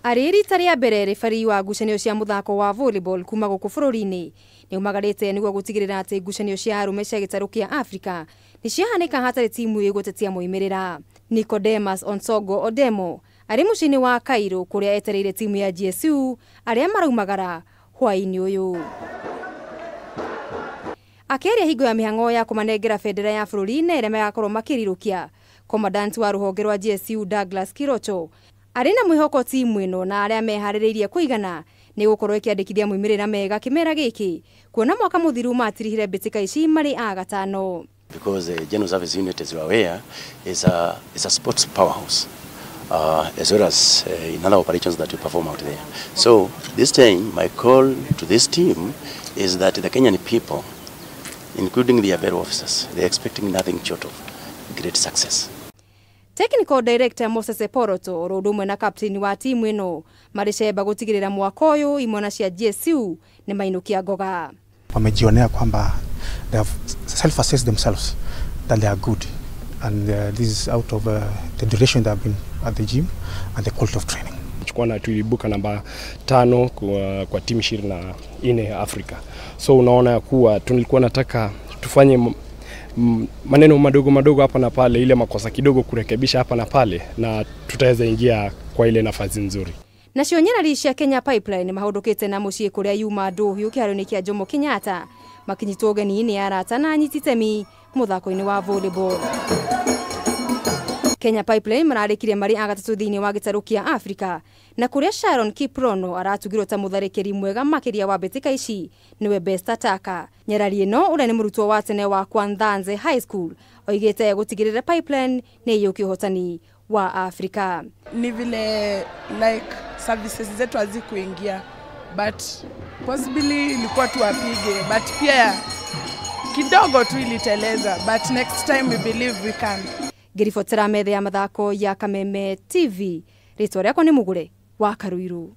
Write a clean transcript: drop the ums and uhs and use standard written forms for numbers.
Ariri tari ya mbere refari wa ngucanio cia muthako wa volleyball kuma guku bururi-ini ni umagarite niguo gutigirira ati ngucanio cia arume cia gitaru kia Afrika ni ciahanika hatari timu igutetia moimirira. Nicodemus Onsogo Odemo ari mucini wa Cairo kuria etereire timu ya GSU aria maraumagara hwaini uyu. Akeria hingo ya mihango ya kumanengera federa ya bururi ire magakorwo makirirukia. Commandant wa ruhonge rwa GSU Douglas Kirocho arina mwihoko timu ino na aria mehaririirie kuigana ni gukorwo ikiandikithia moimirira mega kimera giki kuona mwaka muthiru matirihire mbitika ici mari a gatano. Because the General Service Unit, as you are aware, is a sports powerhouse, as well as in other operations that we perform out there. So this time, my call to this team is that the Kenyan people, including the Aberu officers, they are expecting nothing short of great success. Technical Director Moses Poroto rodumwe na captain wa timu ino mariceba gutigirira mwaka uyu imwana cia GSU ni mainukia ngoga. Wamejionea kwamba they have self-assessed themselves that they are good, and this is out of the duration they have been at the gym and the quality of training. Chukua tulibuka namba 5 kwa timu 24 Afrika. So unaona kuwa tulikuwa nataka tufanye maneno madogo hapa na pale, ile makosa kidogo kurekebisha hapa na pale, na tutaweza ingia kwa ile nafasi nzuri. Nacio nyarari cia Kenya Pipeline mahudukite na mucii kuria yuma nduhiu kiharoni kia Jomo Kenyatta makinyitwo geni-ini ya arata na nyititemi muthako-ini wa volleyball. Kenya Pipeline mararikirie mari agatatu thiini wa gitaru kia Afrika na kuria Sharon Kiprono aratugirwo ta mutharikiri mwega makiria wa mbitika ici niwe best attacker. Nyarari ino uria ni murutwo wa tene wa Kwandhanze High School oigite gutigirira Pipeline ni yuki hotani wa Afrika. Ni vile like services zetu hazikuingia, but possibly ilikuwa tuwapige, but pia kidogo tu iliteleza, but next time we believe we can. Girifotera methe ya mathako ya Kameme TV. Ritwa riakwa ni Mugure wa Karuiru.